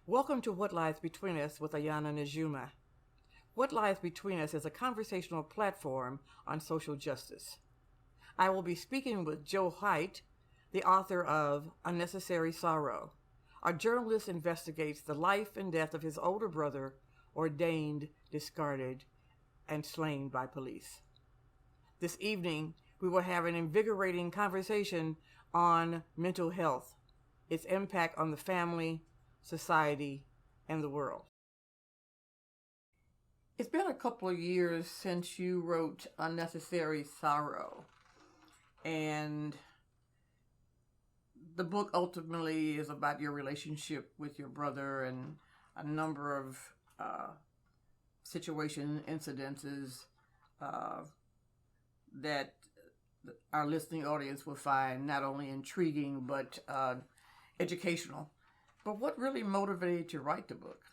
Welcome to What Lies Between Us with Ayanna Najuma. What Lies Between Us is a conversational platform on social justice. I will be speaking with Joe Hight, the author of Unnecessary Sorrow. A journalist investigates the life and death of his older brother, ordained, discarded, and slain by police. This evening, we will have an invigorating conversation on mental health, its impact on the family, society, and the world. It's been a couple of years since you wrote Unnecessary Sorrow, and the book ultimately is about your relationship with your brother and a number of incidences that our listening audience will find not only intriguing but educational. But what really motivated you to write the book?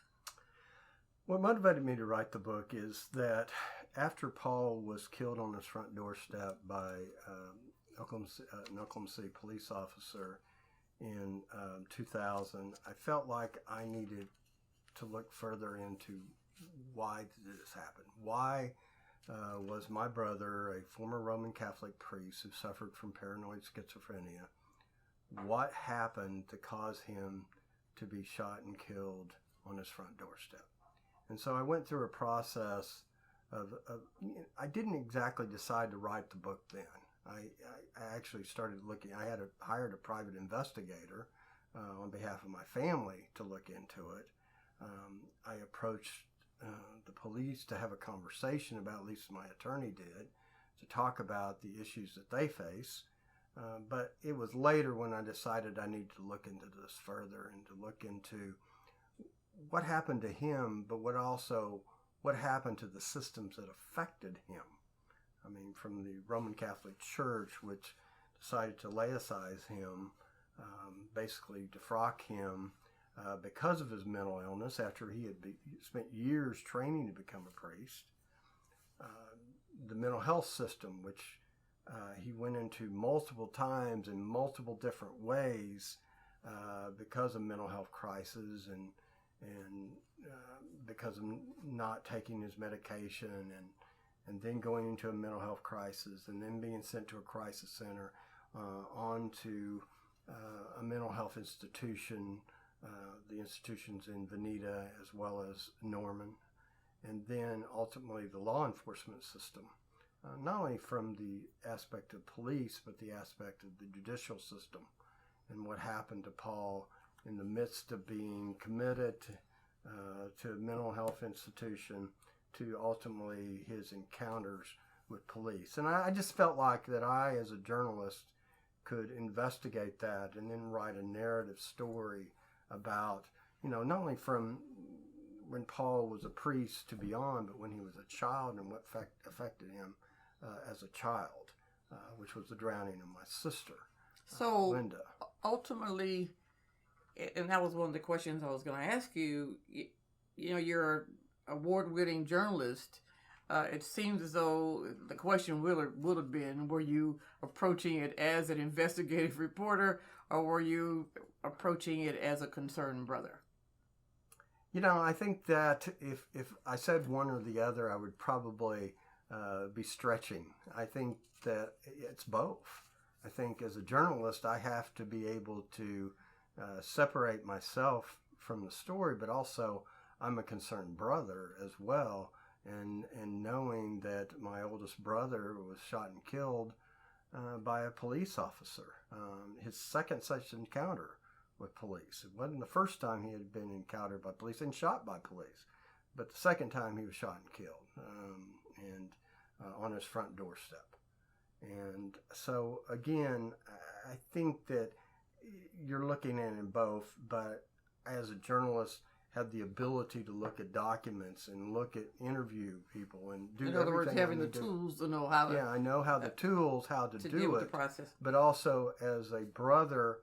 What motivated me to write the book is that after Paul was killed on his front doorstep by an Oklahoma City police officer in 2000, I felt like I needed to look further into why did this happen? Why was my brother, a former Roman Catholic priest who suffered from paranoid schizophrenia, what happened to cause him to be shot and killed on his front doorstep? And so I went through a process of I didn't exactly decide to write the book then. I actually started looking. I had hired a private investigator on behalf of my family to look into it. I approached the police to have a conversation about, at least my attorney did, to talk about the issues that they face. But it was later when I decided I needed to look into this further and to look into what happened to him, but what happened to the systems that affected him. I mean, from the Roman Catholic Church, which decided to laicize him, basically defrock him because of his mental illness after he had spent years training to become a priest. The mental health system, which he went into multiple times in multiple different ways because of mental health crisis and because of not taking his medication and then going into a mental health crisis and then being sent to a crisis center, on to a mental health institution, the institutions in Veneta as well as Norman, and then ultimately the law enforcement system. Not only from the aspect of police, but the aspect of the judicial system and what happened to Paul in the midst of being committed to a mental health institution, to ultimately his encounters with police. And I just felt like that I, as a journalist, could investigate that and then write a narrative story about, not only from when Paul was a priest to beyond, but when he was a child and what affected him as a child, which was the drowning of my sister, Linda. Ultimately, and that was one of the questions I was going to ask you, you're an award-winning journalist. It seems as though the question would have been, were you approaching it as an investigative reporter or were you approaching it as a concerned brother? I think that if I said one or the other, I would probably be stretching. I think that it's both. I think as a journalist, I have to be able to separate myself from the story, but also I'm a concerned brother as well. And knowing that my oldest brother was shot and killed by a police officer, his second such encounter with police. It wasn't the first time he had been encountered by police and shot by police, but the second time he was shot and killed, and on his front doorstep. And so again, I think that you're looking at it both, but as a journalist, have the ability to look at documents and interview people and do. In other words, having the tools to know how to. Yeah, I know how to do it. The process. But also, as a brother,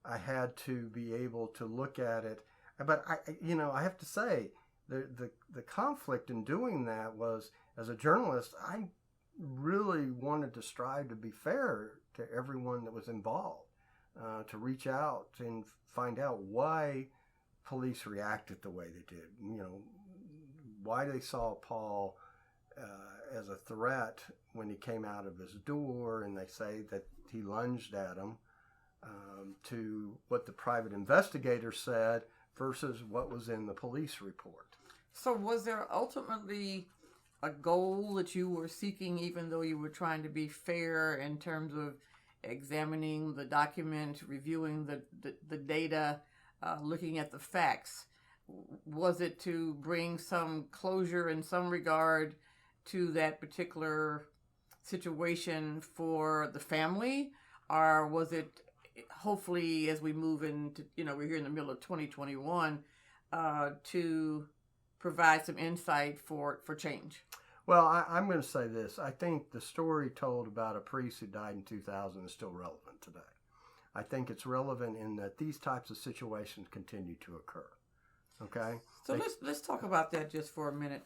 I had to be able to look at it. But I have to say, the conflict in doing that was, as a journalist, I really wanted to strive to be fair to everyone that was involved, to reach out and find out why police reacted the way they did. Why they saw Paul as a threat when he came out of his door, and they say that he lunged at him, to what the private investigator said versus what was in the police report. So was there ultimately a goal that you were seeking, even though you were trying to be fair in terms of examining the document, reviewing the data, looking at the facts? Was it to bring some closure in some regard to that particular situation for the family? Or was it, hopefully, as we move into, we're here in the middle of 2021, to provide some insight for change? Well, I'm going to say this. I think the story told about a priest who died in 2000 is still relevant today. I think it's relevant in that these types of situations continue to occur. Okay? So let's talk about that just for a minute.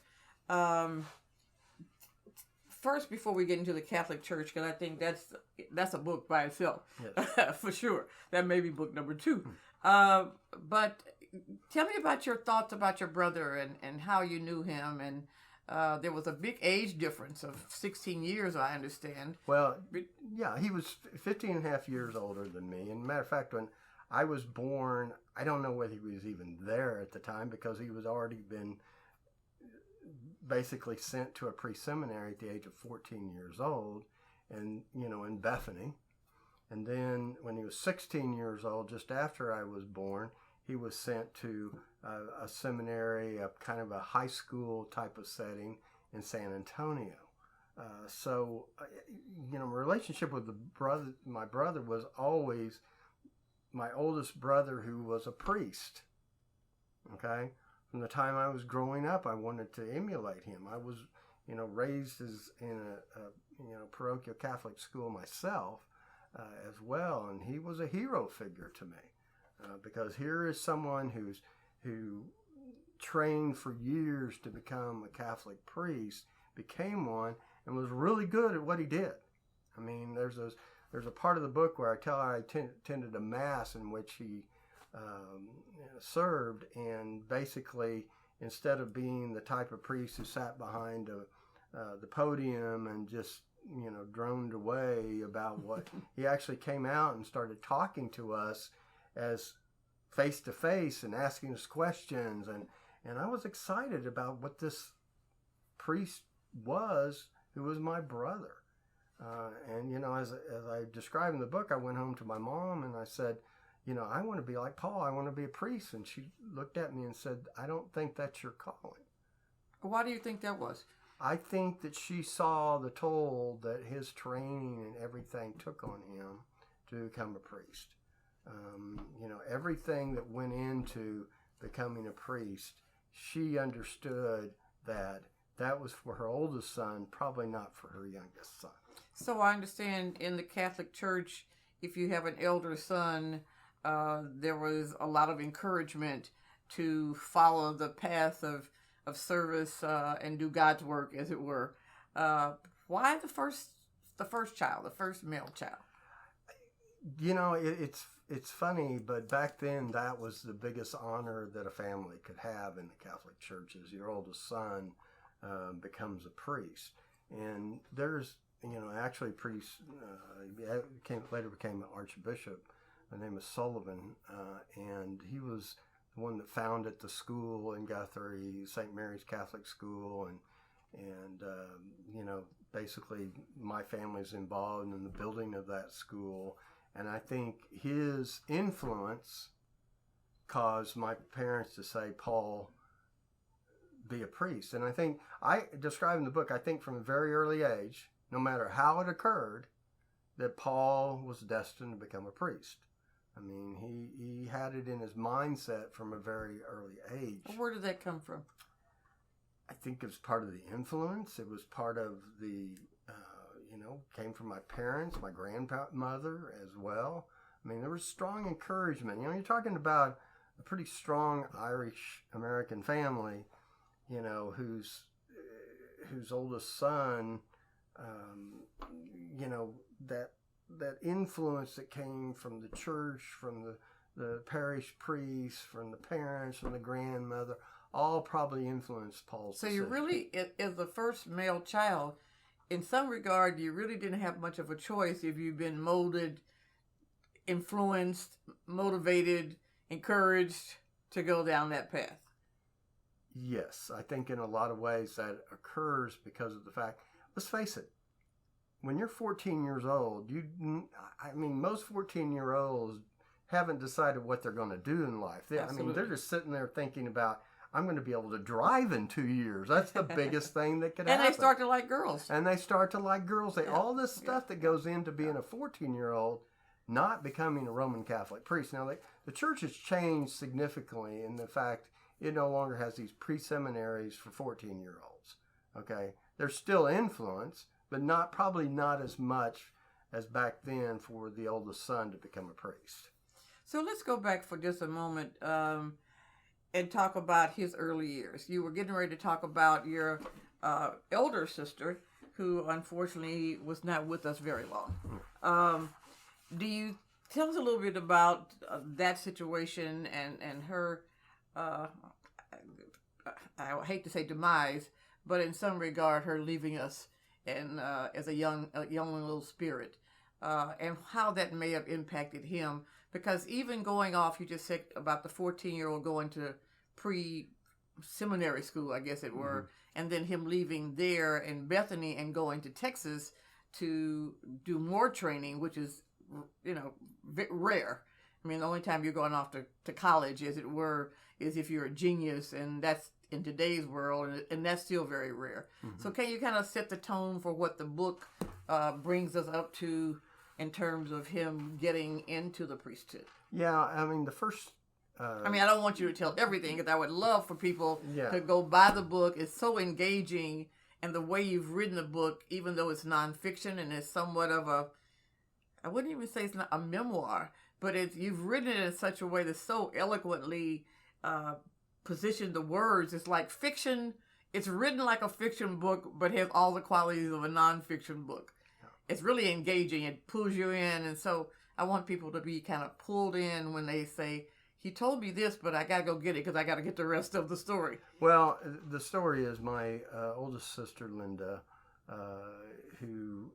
First, before we get into the Catholic Church, because I think that's a book by itself, yes. For sure. That may be book number 2. But tell me about your thoughts about your brother and how you knew him. And there was a big age difference of 16 years, I understand. Well, yeah, he was 15 and a half years older than me. And matter of fact, when I was born, I don't know whether he was even there at the time, because he was already been basically sent to a pre-seminary at the age of 14 years old, and in Bethany. And then when he was 16 years old, just after I was born, he was sent to a seminary, a kind of a high school type of setting in San Antonio. So my relationship with my brother was always my oldest brother, who was a priest. Okay? From the time I was growing up, I wanted to emulate him. I was, raised in a parochial Catholic school myself as well, and he was a hero figure to me, because here is someone who trained for years to become a Catholic priest, became one, and was really good at what he did. I mean, there's a part of the book where I attended a mass in which he served, and basically, instead of being the type of priest who sat behind the podium and just droned away about what he actually came out and started talking to us as face to face and asking us questions, and I was excited about what this priest was, who was my brother. And as I described in the book, I went home to my mom and I said, I want to be like Paul. I want to be a priest. And she looked at me and said, I don't think that's your calling. Why do you think that was? I think that she saw the toll that his training and everything took on him to become a priest. Everything that went into becoming a priest, she understood that was for her oldest son, probably not for her youngest son. So I understand in the Catholic Church, if you have an elder son, there was a lot of encouragement to follow the path of service and do God's work, as it were. Why the first child, the first male child? It's funny, but back then that was the biggest honor that a family could have in the Catholic Church, is your oldest son becomes a priest. And there's, actually priests, later became an archbishop. The name is Sullivan, and he was the one that founded the school in Guthrie, St. Mary's Catholic School, and basically my family's involved in the building of that school. And I think his influence caused my parents to say, Paul, be a priest. And I think I describe in the book, I think from a very early age, no matter how it occurred, that Paul was destined to become a priest. I mean, he had it in his mindset from a very early age. Where did that come from? I think it was part of the influence. It was part of the, came from my parents, my grandmother as well. I mean, there was strong encouragement. You're talking about a pretty strong Irish-American family, whose oldest son, that influence that came from the church, from the parish priest, from the parents, from the grandmother, all probably influenced Paul's So decision. you really, as the first male child, in some regard, you really didn't have much of a choice if you've been molded, influenced, motivated, encouraged to go down that path. Yes, I think in a lot of ways that occurs because of the fact, let's face it, when you're 14 years old, most 14-year-olds haven't decided what they're going to do in life. They're just sitting there thinking about, I'm going to be able to drive in 2 years. That's the biggest thing that could happen. And they start to like girls. All this stuff that goes into being a 14-year-old, not becoming a Roman Catholic priest. Now, the church has changed significantly in the fact it no longer has these pre-seminaries for 14-year-olds. Okay, there's still influence, but probably not as much as back then for the oldest son to become a priest. So let's go back for just a moment and talk about his early years. You were getting ready to talk about your elder sister, who unfortunately was not with us very long. Do you tell us a little bit about that situation and her, I hate to say demise, but in some regard, her leaving us and as a young little spirit, and how that may have impacted him? Because even going off, you just said about the 14-year-old going to pre-seminary school, I guess it were, and then him leaving there in Bethany and going to Texas to do more training, which is, rare. I mean, the only time you're going off to college, as it were, is if you're a genius, and that's in today's world, and that's still very rare. Mm-hmm. So can you kind of set the tone for what the book brings us up to in terms of him getting into the priesthood? Yeah, the first... I don't want you to tell everything, because I would love for people to go buy the book. It's so engaging, and the way you've written the book, even though it's nonfiction and it's somewhat of a, I wouldn't even say it's not a memoir, but you've written it in such a way that so eloquently positioned the words. It's like fiction. It's written like a fiction book, but has all the qualities of a nonfiction book. It's really engaging. It pulls you in, and so I want people to be kind of pulled in when they say, he told me this, but I got to go get it because I got to get the rest of the story. Well, the story is my oldest sister, Linda, who,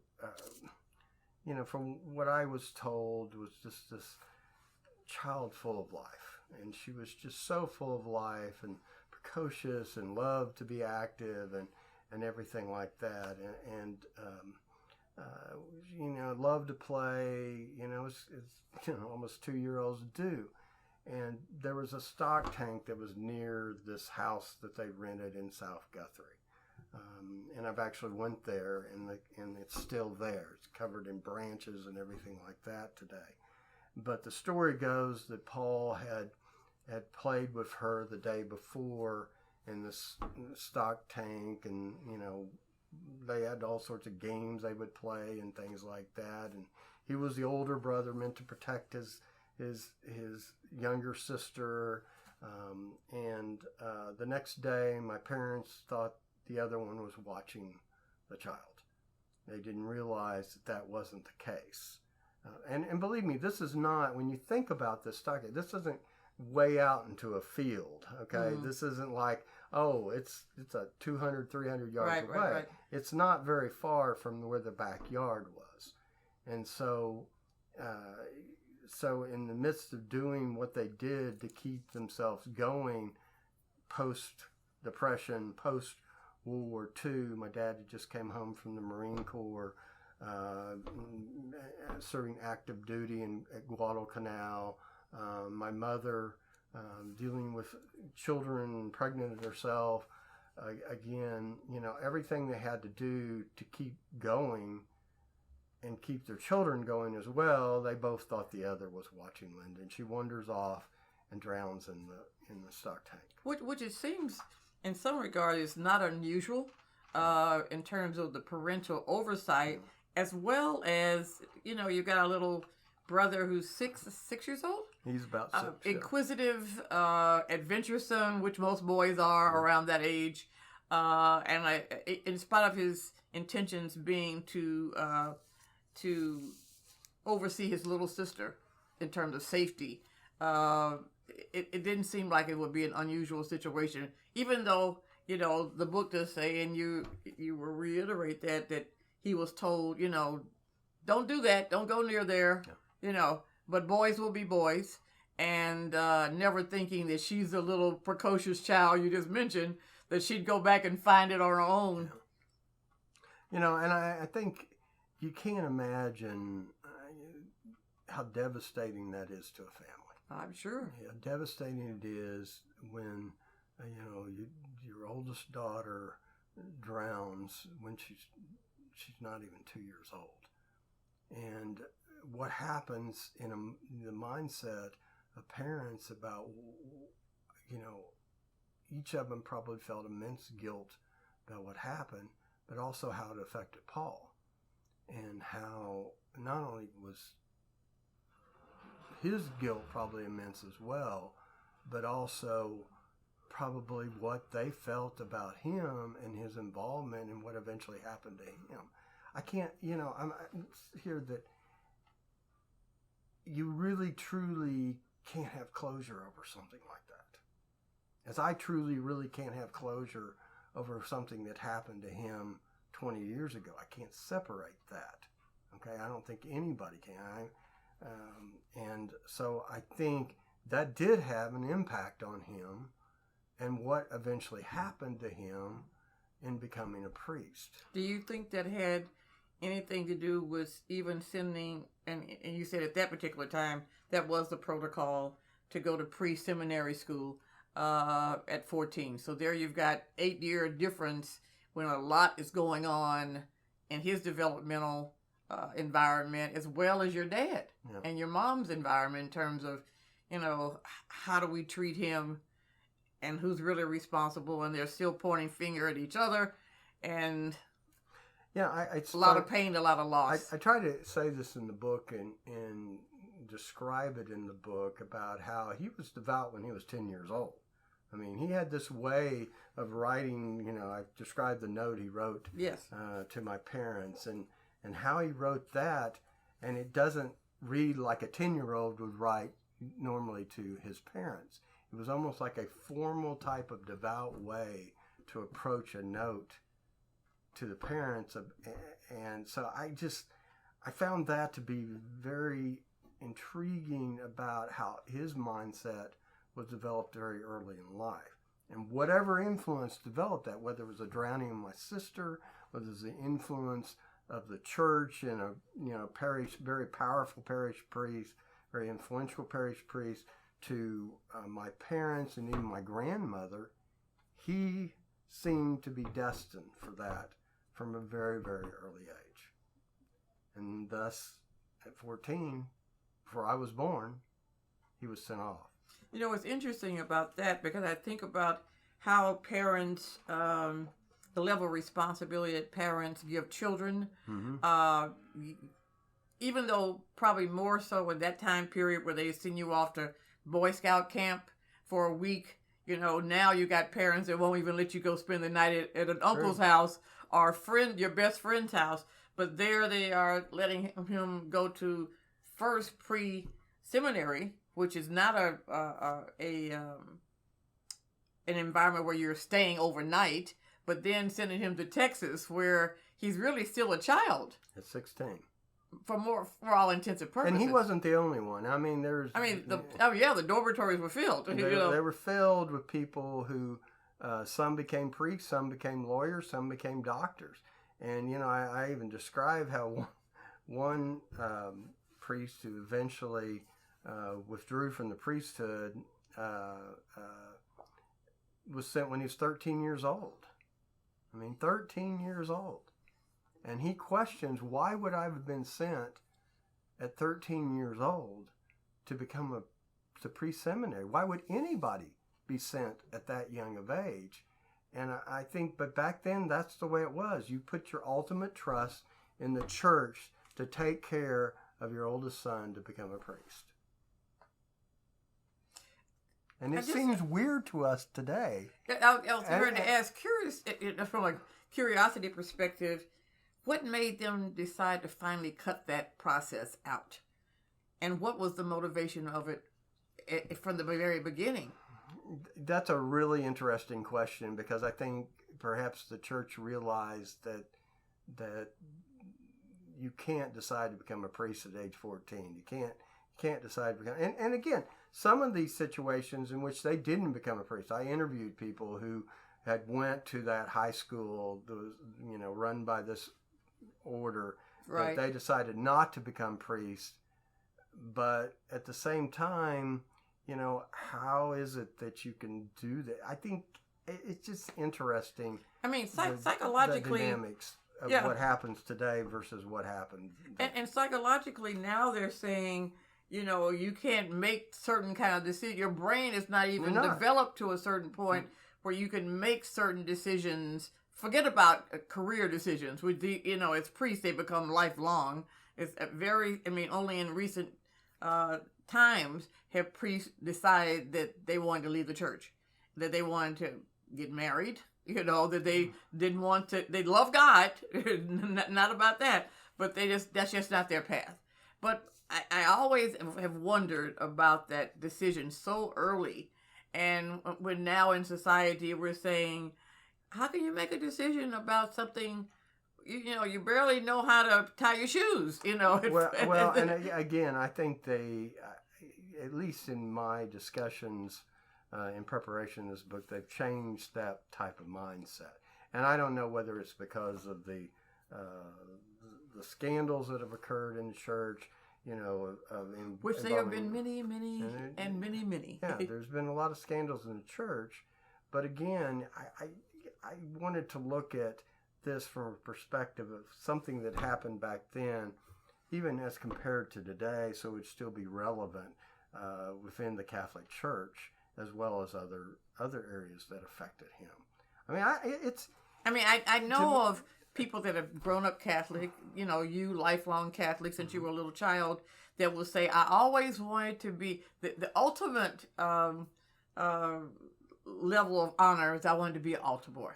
from what I was told, was just this child full of life. And she was just so full of life and precocious and loved to be active and everything like that. And loved to play, it's almost 2-year-olds do. And there was a stock tank that was near this house that they rented in South Guthrie. And I've actually went there, and it's still there. It's covered in branches and everything like that today. But the story goes that Paul had played with her the day before in this stock tank, and, they had all sorts of games they would play and things like that. And he was the older brother, meant to protect his younger sister, and the next day my parents thought the other one was watching the child. They didn't realize that wasn't the case. And believe me, this is not, when you think about this stockade, this isn't way out into a field, okay? Mm. This isn't like, it's a 200, 300 yards away. Right. It's not very far from where the backyard was. And so in the midst of doing what they did to keep themselves going post-Depression, post-World War II, my dad had just came home from the Marine Corps, serving active duty at Guadalcanal. My mother dealing with children, pregnant herself. Again, everything they had to do to keep going and keep their children going as well. They both thought the other was watching Linda, and she wanders off and drowns in the stock tank. Which it seems, in some regard, is not unusual in terms of the parental oversight, as well as you got a little brother who's six years old. He's about 6. Inquisitive, adventuresome, which most boys are around that age, and in spite of his intentions being to oversee his little sister in terms of safety, it didn't seem like it would be an unusual situation, even though, you know, the book does say, and you will reiterate that he was told, you know, don't do that, don't go near there, you know, but boys will be boys, and never thinking that she's a little precocious child you just mentioned, that she'd go back and find it on her own. You know, and I think you can't imagine how devastating that is to a family. I'm sure. Yeah, devastating it is when, you know, your oldest daughter drowns when she's not even 2 years old. And what happens in the mindset of parents about, you know, each of them probably felt immense guilt about what happened, but also how it affected Paul, and how not only was his guilt probably immense as well, but also probably what they felt about him and his involvement in what eventually happened to him. I can't, you know, I'm here that you really, truly can't have closure over something like that. As I truly, really can't have closure over something that happened to him 20 years ago. I can't separate that. Okay, I don't think anybody can. And so I think that did have an impact on him and what eventually happened to him in becoming a priest. Do you think that had anything to do with even sending, and you said at that particular time, that was the protocol to go to pre-seminary school at 14. So there you've got 8-year difference when a lot is going on in his developmental environment, as well as your dad and your mom's environment, in terms of, you know, how do we treat him and who's really responsible, and they're still pointing finger at each other, and it's a lot of pain, a lot of loss. I try to say this in the book and describe it in the book about how he was devout when he was 10 years old. I mean, he had this way of writing, you know, I've described the note he wrote to my parents, and how he wrote that, and it doesn't read like a 10-year-old would write normally to his parents. It was almost like a formal type of devout way to approach a note to the parents. And so I found that to be very intriguing about how his mindset was developed very early in life. And whatever influence developed that, whether it was a drowning of my sister, whether it was the influence of the church and a, you know, parish, very powerful parish priest, very influential parish priest, to my parents and even my grandmother, he seemed to be destined for that from a very, very early age. And thus, at 14, before I was born, he was sent off. You know, what's interesting about that, because I think about how parents, the level of responsibility that parents give children, even though probably more so in that time period where they send you off to Boy Scout camp for a week. You know, now you got parents that won't even let you go spend the night at an uncle's house or your best friend's house. But there they are letting him go to first pre-seminary, which is not an environment where you're staying overnight, but then sending him to Texas, where he's really still a child. At 16. For all intents and purposes. And he wasn't the only one. I mean, the dormitories were filled. They were filled with people who, some became priests, some became lawyers, some became doctors. And, you know, I even describe how one priest who eventually withdrew from the priesthood was sent when he was 13 years old. I mean, 13 years old. And he questions, why would I have been sent at 13 years old to become to pre-seminary? Why would anybody be sent at that young of age? And I think, but back then, that's the way it was. You put your ultimate trust in the church to take care of your oldest son to become a priest. And it seems weird to us today. I was going to ask, from a curiosity perspective, what made them decide to finally cut that process out? And what was the motivation of it from the very beginning? That's a really interesting question, because I think perhaps the church realized that you can't decide to become a priest at age 14. You can't decide to become, and again, some of these situations in which they didn't become a priest. I interviewed people who had went to that high school that was, run by this order, Right. that they decided not to become priests. But at the same time, how is it that you can do that? I think it's just interesting. I mean, psychologically, the dynamics of what happens today versus what happened. And psychologically, now they're saying, you can't make certain kind of decisions. Your brain is not even developed to a certain point where you can make certain decisions. Forget about career decisions. With as priests, they become lifelong. It's only in recent times have priests decided that they wanted to leave the church, that they wanted to get married, that they didn't want to, they love God, not about that, but that's just not their path. But I always have wondered about that decision so early. And when now in society we're saying, how can you make a decision about something, you barely know how to tie your shoes, Well, and again, I think they, at least in my discussions in preparation of this book, they've changed that type of mindset. And I don't know whether it's because of the scandals that have occurred in the church, which there have been many, many, and many, many. Yeah, there's been a lot of scandals in the church. But again, I wanted to look at this from a perspective of something that happened back then, even as compared to today, so it would still be relevant within the Catholic Church, as well as other areas that affected him. I know of people that have grown up Catholic, you lifelong Catholic since you were a little child, that will say, I always wanted to be the ultimate level of honor is I wanted to be an altar boy.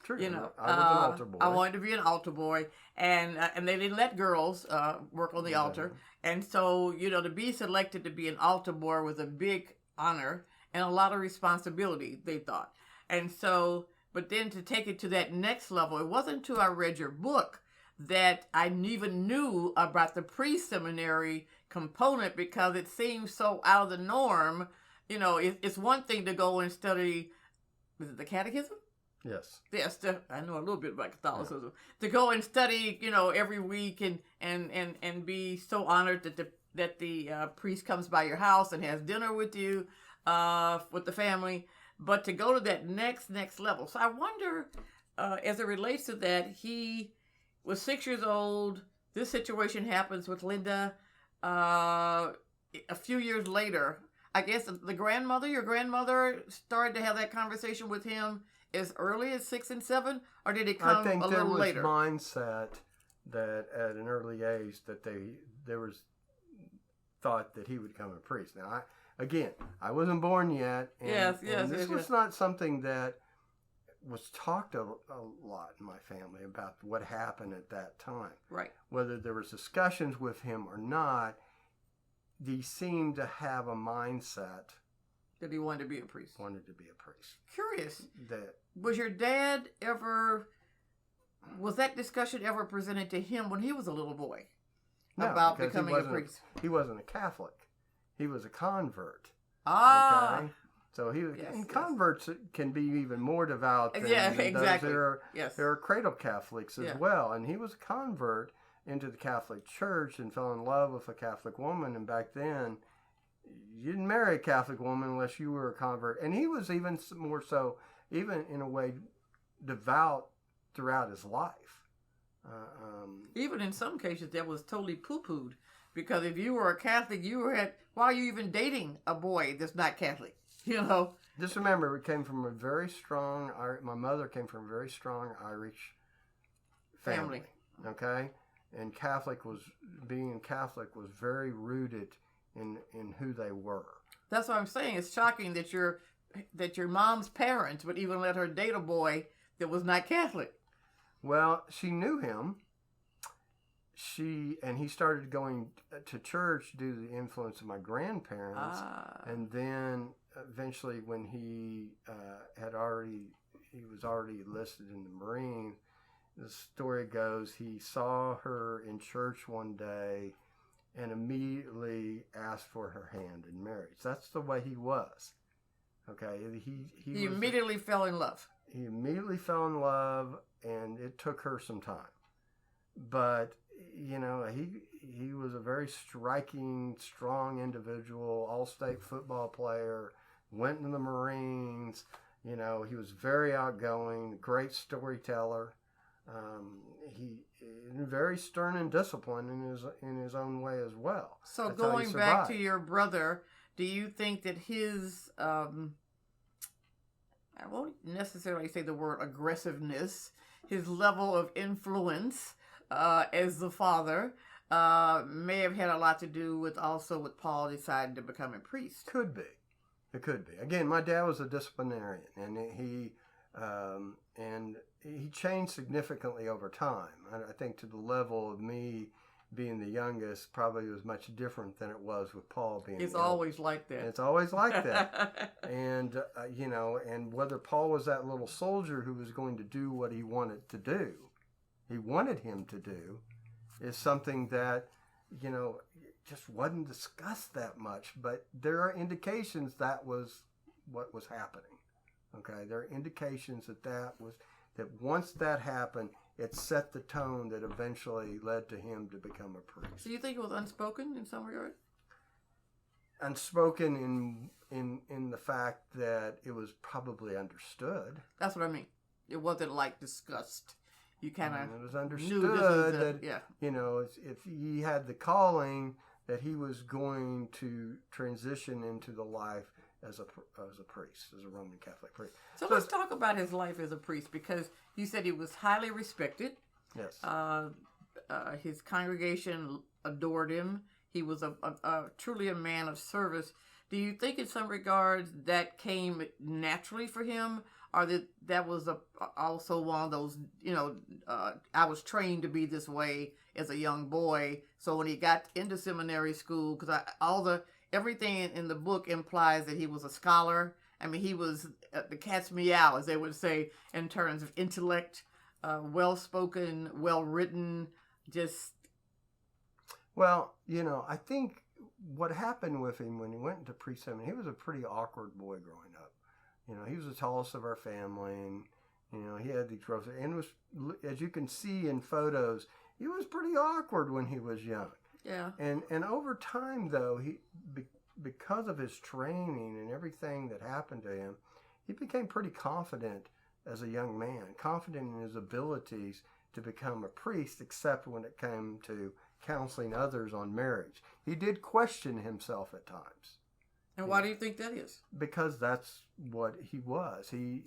True. I was an altar boy. I wanted to be an altar boy, and they didn't let girls work on the altar, and so to be selected to be an altar boy was a big honor and a lot of responsibility, they thought. And so, but then to take it to that next level, it wasn't until I read your book that I even knew about the pre-seminary component, because it seems so out of the norm. It's one thing to go and study, is it the catechism? Yes. Yes, I know a little bit about Catholicism. Yeah. To go and study, every week and be so honored that the priest comes by your house and has dinner with you, with the family, but to go to that next level. So I wonder, as it relates to that, he was 6 years old. This situation happens with Linda. A few years later, I guess your grandmother started to have that conversation with him as early as 6 and 7, or did it come a little later? I think there was mindset that at an early age that there was thought that he would become a priest. Now, I wasn't born yet, and this was not something that was talked a lot in my family about what happened at that time. Right. Whether there was discussions with him or not, he seemed to have a mindset that he wanted to be a priest. Curious. Was your dad was that discussion ever presented to him when he was a little boy? No, about becoming a priest? He wasn't a Catholic. He was a convert. Ah. Okay? So converts can be even more devout than exactly. those. There are cradle Catholics as well. And he was a convert into the Catholic Church and fell in love with a Catholic woman. And back then, you didn't marry a Catholic woman unless you were a convert. And he was even more so, even in a way, devout throughout his life. Even in some cases, that was totally poo-pooed. Because if you were a Catholic, why are you even dating a boy that's not Catholic? Just remember, we came from my mother came from a very strong Irish family. Okay? And being Catholic was very rooted in who they were. That's what I'm saying. It's shocking that your mom's parents would even let her date a boy that was not Catholic. Well, she knew him. he started going to church due to the influence of my grandparents. And then eventually when he was already enlisted in the Marines, the story goes he saw her in church one day and immediately asked for her hand in marriage. That's the way he was. Okay, he immediately fell in love. He immediately fell in love, and it took her some time. But he was a very striking, strong individual, all-state football player, went in the Marines. He was very outgoing, great storyteller. He very stern and disciplined in his own way as well. So going back to your brother, do you think that his I won't necessarily say the word aggressiveness, his level of influence as the father may have had a lot to do with Paul deciding to become a priest? Could be. It could be. Again, my dad was a disciplinarian, and he changed significantly over time. I think to the level of me being the youngest probably was much different than it was with Paul being. It's always like that. It's always like that. And and whether Paul was that little soldier who was going to do what he wanted him to do, is something that just wasn't discussed that much. But there are indications that was what was happening. Okay, there are indications that once that happened, it set the tone that eventually led to him to become a priest. So you think it was unspoken in some regard? Unspoken in the fact that it was probably understood. That's what I mean. It wasn't like discussed. You kind of it was understood if he had the calling, that he was going to transition into the life as a priest, as a Roman Catholic priest. So let's talk about his life as a priest, because you said he was highly respected. Yes. His congregation adored him. He was truly a man of service. Do you think in some regards that came naturally for him, or that was also one of those, I was trained to be this way as a young boy, so when he got into seminary school, because everything in the book implies that he was a scholar. I mean, he was the cat's meow, as they would say, in terms of intellect, well-spoken, well-written, just... Well, I think what happened with him when he went into priest seminary, he was a pretty awkward boy growing up. He was the tallest of our family, and, he had these rough... And was, as you can see in photos, he was pretty awkward when he was young. Yeah. And over time, though, because of his training and everything that happened to him, he became pretty confident as a young man, confident in his abilities to become a priest, except when it came to counseling others on marriage. He did question himself at times. And why do you think that is? Because that's what he was. He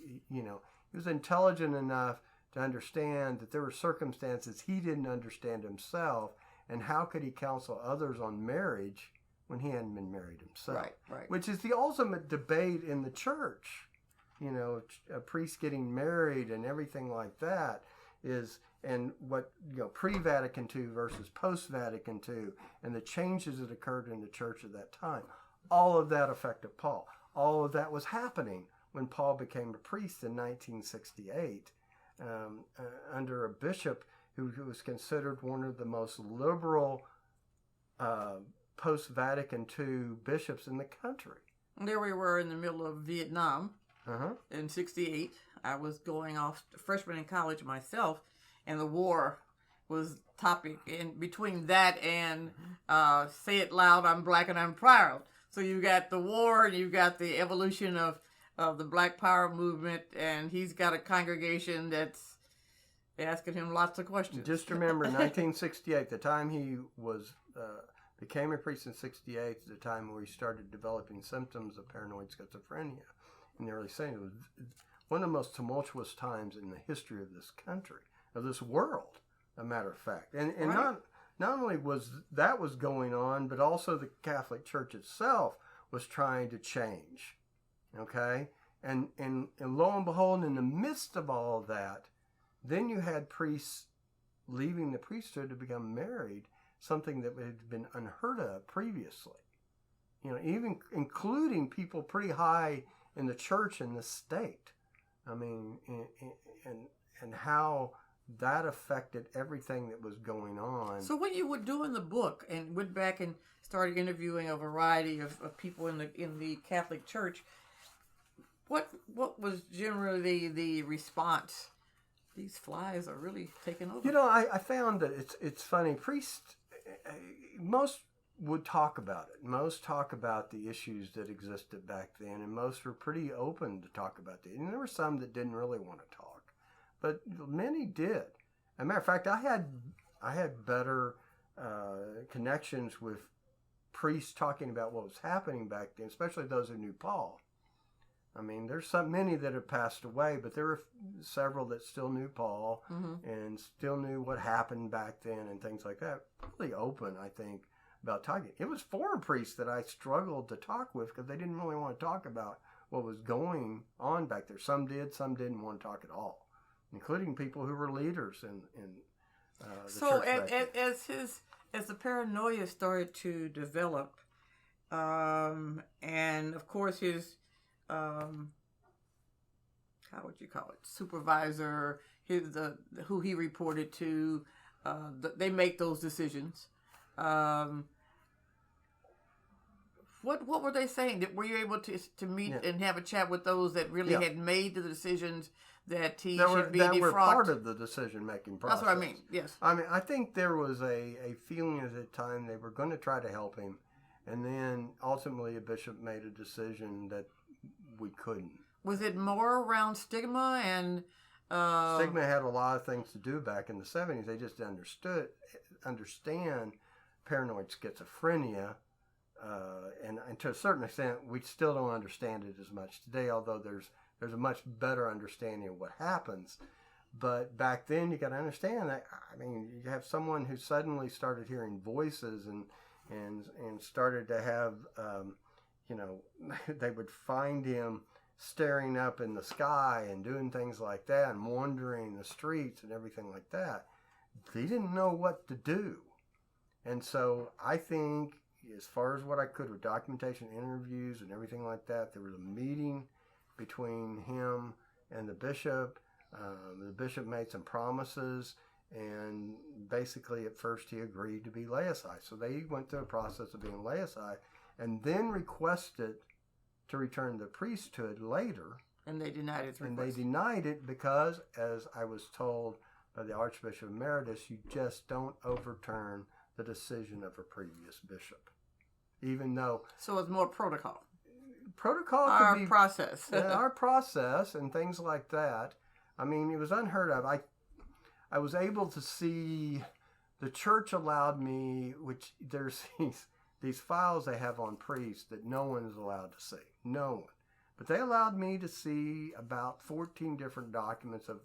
was intelligent enough to understand that there were circumstances he didn't understand himself, and how could he counsel others on marriage when he hadn't been married himself? Right. Which is the ultimate debate in the church. A priest getting married and everything like that is, and what, pre-Vatican II versus post-Vatican II, and the changes that occurred in the church at that time. All of that affected Paul. All of that was happening when Paul became a priest in 1968 under a bishop who was considered one of the most liberal post-Vatican II bishops in the country. There we were in the middle of Vietnam in 68. I was going off freshman in college myself, and the war was topic. And between that and Say It Loud, I'm Black and I'm Proud. So you got the war, and you got the evolution of the Black Power movement, and he's got a congregation that's asking him lots of questions. Just remember, 1968, the time he was became a priest in 68, the time where he started developing symptoms of paranoid schizophrenia in the early 70s. It was one of the most tumultuous times in the history of this country, of this world, a matter of fact. And right. Not only was going on, but also the Catholic Church itself was trying to change. Okay? And lo and behold, in the midst of all of that, then you had priests leaving the priesthood to become married, something that had been unheard of previously. Even including people pretty high in the church and the state. I mean, and how that affected everything that was going on. So when you were doing the book and went back and started interviewing a variety of people in the Catholic Church, what was generally the response? These flies are really taking over. I found that it's funny. Priests, most would talk about it. Most talk about the issues that existed back then, and most were pretty open to talk about it. And there were some that didn't really want to talk, but many did. As a matter of fact, I had better connections with priests talking about what was happening back then, especially those who knew Paul. I mean, there's many that have passed away, but there were several that still knew Paul and still knew what happened back then and things like that. Really open, I think, about talking. It was foreign priests that I struggled to talk with because they didn't really want to talk about what was going on back there. Some did, some didn't want to talk at all, including people who were leaders in the church. As the paranoia started to develop, and of course his how would you call it, supervisor, who he reported to, they make those decisions. What were they saying? Were you able to meet and have a chat with those that really had made the decisions that he should be defrocked? That were part of the decision-making process. That's what I mean, yes. I mean, I think there was a feeling at the time they were going to try to help him, and then ultimately a bishop made a decision that we couldn't. Was it more around stigma and... Stigma had a lot of things to do back in the 70s. They just understand paranoid schizophrenia, and to a certain extent, we still don't understand it as much today, although there's a much better understanding of what happens. But back then, you got to understand that, I mean, you have someone who suddenly started hearing voices and started to have, they would find him staring up in the sky and doing things like that and wandering the streets and everything like that. They didn't know what to do. And so I think, as far as what I could with documentation, interviews, and everything like that, there was a meeting between him and the bishop. The bishop made some promises, and basically at first he agreed to be laicized. So they went through a process of being laicized and then requested to return to the priesthood later. And they denied it. And they denied it because, as I was told by the Archbishop Emeritus, you just don't overturn the decision of a previous bishop. Even though... So it's more protocol. Protocol could be... Our process. Our process and things like that. I mean, it was unheard of. I was able to see... The church allowed me, which there's these files they have on priests that no one is allowed to see. No one. But they allowed me to see about 14 different documents of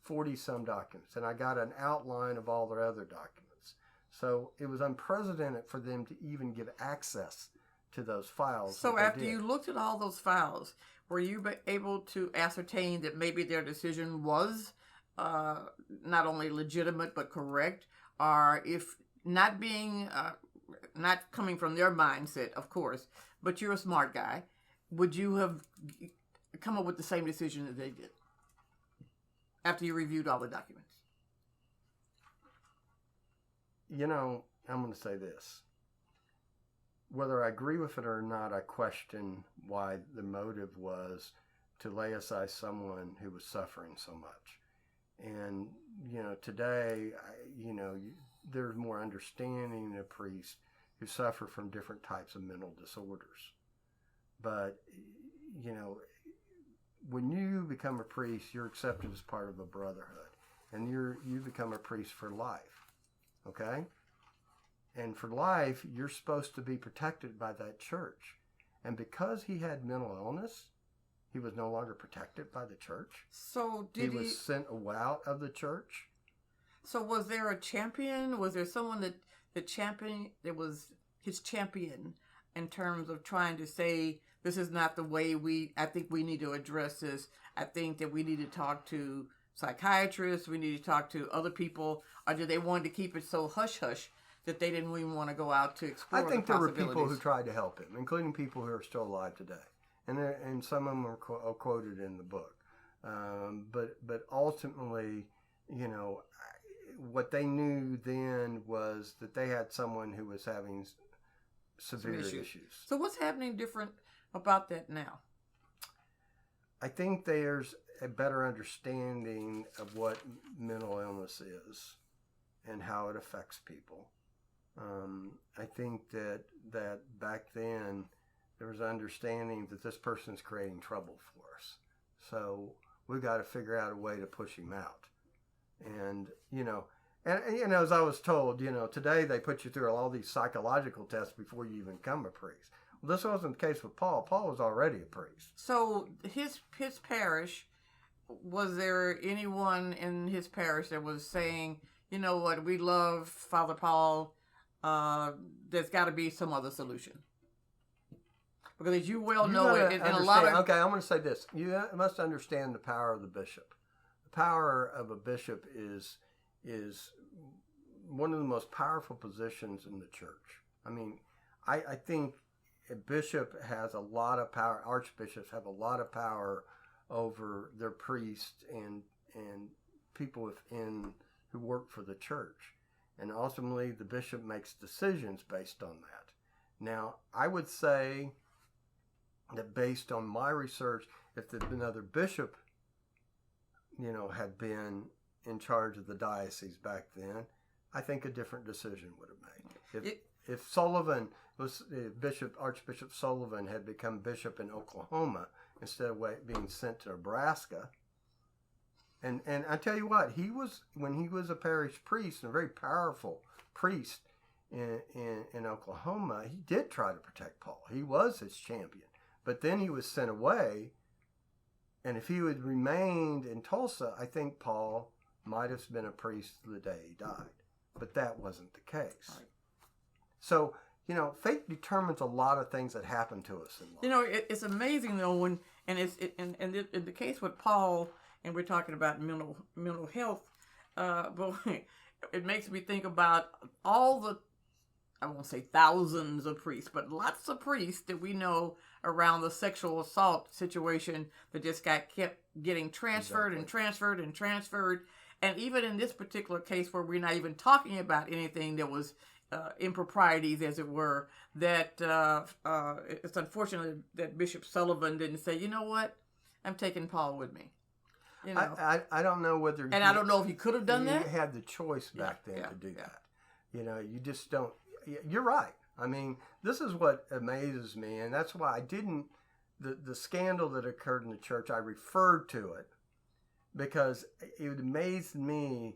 40-some documents. And I got an outline of all their other documents. So it was unprecedented for them to even give access to those files. So after you looked at all those files, were you able to ascertain that maybe their decision was not only legitimate but correct? Or if not being, not coming from their mindset, of course, but you're a smart guy, would you have come up with the same decision that they did after you reviewed all the documents? I'm going to say this. Whether I agree with it or not, I question why the motive was to laicize someone who was suffering so much. And, today, there's more understanding of priests who suffer from different types of mental disorders. But, when you become a priest, you're accepted as part of a brotherhood. And you become a priest for life. Okay? And for life, you're supposed to be protected by that church. And because he had mental illness, he was no longer protected by the church. So he was sent out of the church. So was there a champion? Was there someone that was his champion in terms of trying to say, this is not the way I think we need to address this. I think that we need to talk to psychiatrists? We need to talk to other people? Or did they want to keep it so hush-hush that they didn't even want to go out to explore the I think there were possibilities? people who tried to help him, including people who are still alive today. And some of them are quoted in the book. But ultimately, you know, what they knew then was that they had someone who was having severe issues. So what's happening different about that now? I think there's a better understanding of what mental illness is and how it affects people. I think that back then there was understanding that this person's creating trouble for us. So we got to figure out a way to push him out. And, you know, as I was told, you know, today they put you through all these psychological tests before you even become a priest. Well, this wasn't the case with Paul. Paul was already a priest. So his parish, was there anyone in his parish that was saying, you know what, we love Father Paul, there's got to be some other solution? Because as you well know, in a lot of... Okay, I'm going to say this. You must understand the power of the bishop. The power of a bishop is one of the most powerful positions in the church. I mean, I think a bishop has a lot of power. Archbishops have a lot of power over their priests and people within who work for the church. And ultimately, the bishop makes decisions based on that. Now, I would say that based on my research, if another bishop, you know, had been in charge of the diocese back then, I think a different decision would have made. If Sullivan was Archbishop Sullivan had become bishop in Oklahoma instead of being sent to Nebraska, and I tell you what, when he was a parish priest and a very powerful priest in Oklahoma, he did try to protect Paul. He was his champion, but then he was sent away. And if he had remained in Tulsa, I think Paul might have been a priest the day he died. But that wasn't the case. Right. So, you know, fate determines a lot of things that happen to us in life. You know, it's amazing though in the case with Paul, and we're talking about mental health, but it makes me think about all the, I won't say thousands of priests, but lots of priests that we know around the sexual assault situation that just kept getting transferred and transferred and transferred. And even in this particular case where we're not even talking about anything that was improprieties, as it were, that it's unfortunate that Bishop Sullivan didn't say, you know what, I'm taking Paul with me. You know? I don't know whether... And I don't know if he could have done that. You had the choice back then to do that. You know, you just don't... You're right. I mean, this is what amazes me, and that's why I didn't... The scandal that occurred in the church, I referred to it because it amazed me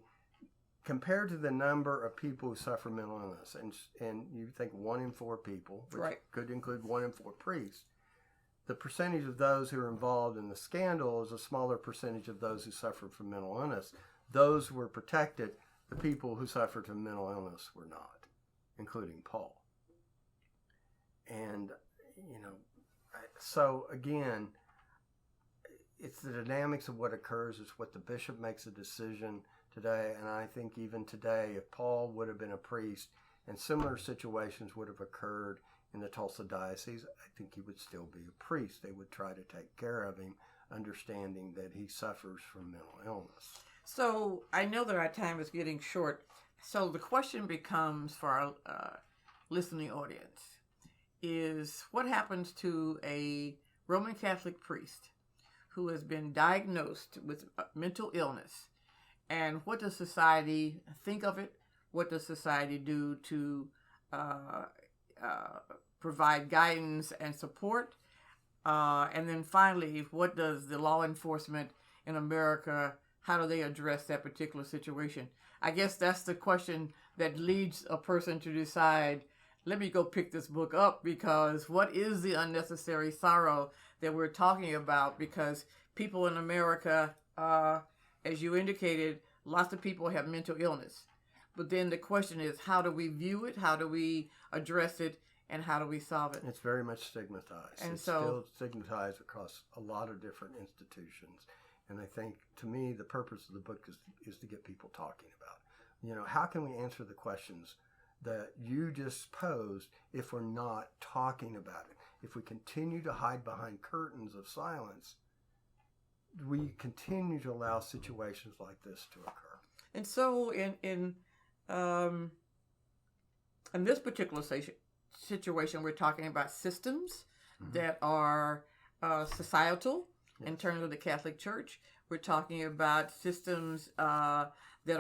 compared to the number of people who suffer mental illness. And you think 1 in 4 people, which could include 1 in 4 priests. The percentage of those who are involved in the scandal is a smaller percentage of those who suffered from mental illness. Those were protected. The people who suffered from mental illness were not, including Paul. And, you know, so again, it's the dynamics of what occurs. It's what the bishop makes a decision today. And I think even today, if Paul would have been a priest and similar situations would have occurred in the Tulsa diocese, I think he would still be a priest. They would try to take care of him, understanding that he suffers from mental illness. So I know that our time is getting short. So the question becomes for our listening audience is what happens to a Roman Catholic priest who has been diagnosed with mental illness, and what does society think of it? What does society do to provide guidance and support? And then finally, what does the law enforcement in America, how do they address that particular situation? I guess that's the question that leads a person to decide, let me go pick this book up, because what is the unnecessary sorrow that we're talking about? Because people in America, as you indicated, lots of people have mental illness. But then the question is, how do we view it? How do we address it? And how do we solve it? It's very much stigmatized. And it's still stigmatized across a lot of different institutions. And I think, to me, the purpose of the book is to get people talking about, how can we answer the questions that you just posed if we're not talking about it? If we continue to hide behind curtains of silence, we continue to allow situations like this to occur. And so in this particular situation, we're talking about systems that are societal in terms of the Catholic Church. We're talking about systems that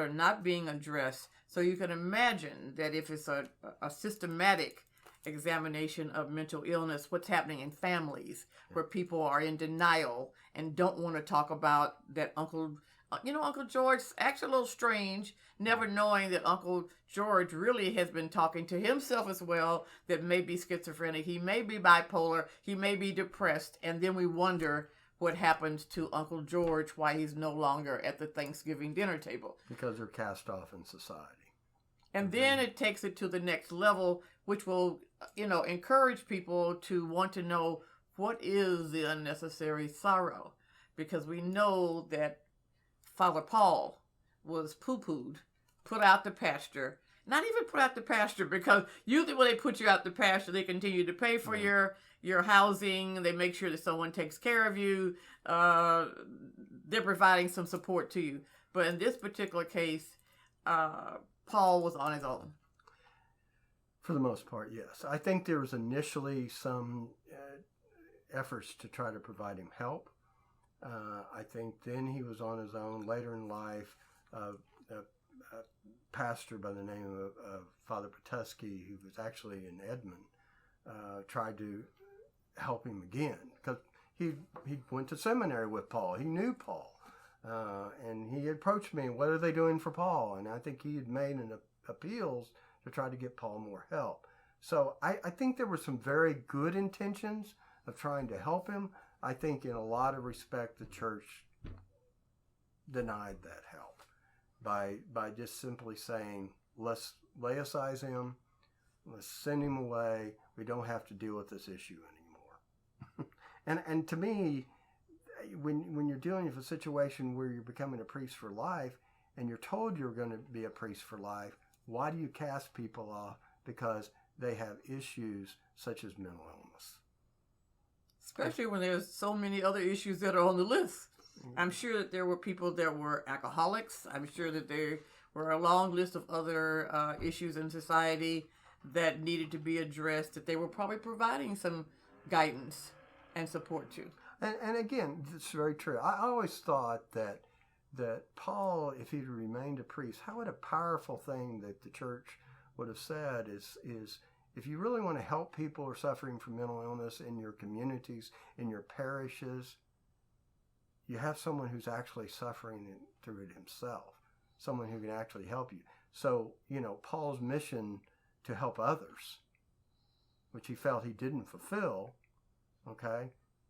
are not being addressed. So you can imagine that if it's a systematic examination of mental illness, what's happening in families where people are in denial and don't want to talk about that Uncle George's actually a little strange, never knowing that Uncle George really has been talking to himself as well, that may be schizophrenic, he may be bipolar, he may be depressed, and then we wonder what happens to Uncle George, why he's no longer at the Thanksgiving dinner table. Because they're cast off in society. And then it takes it to the next level, which will, encourage people to want to know what is the unnecessary sorrow. Because we know that Father Paul was poo-pooed, put out the pasture. Not even put out the pasture, because usually when they put you out the pasture, they continue to pay for your housing. They make sure that someone takes care of you. They're providing some support to you. But in this particular case, Paul was on his own. For the most part, yes. I think there was initially some efforts to try to provide him help. I think then he was on his own. Later in life, a pastor by the name of Father Patuski, who was actually in Edmond, tried to help him again, because he went to seminary with Paul. He knew Paul. And he approached me, what are they doing for Paul? And I think he had made an appeals to try to get Paul more help. So I think there were some very good intentions of trying to help him. I think in a lot of respect, the church denied that help by just simply saying, let's laicize him, let's send him away. We don't have to deal with this issue anymore. and to me, when you're dealing with a situation where you're becoming a priest for life and you're told you're going to be a priest for life, why do you cast people off because they have issues such as mental illness? Especially when there's so many other issues that are on the list. I'm sure that there were people that were alcoholics. I'm sure that there were a long list of other issues in society that needed to be addressed, that they were probably providing some guidance and support to. And again, it's very true. I always thought that Paul, if he'd remained a priest, how what a powerful thing that the church would have said is if you really want to help people who are suffering from mental illness in your communities, in your parishes, you have someone who's actually suffering through it himself, someone who can actually help you. So, Paul's mission to help others, which he felt he didn't fulfill, okay,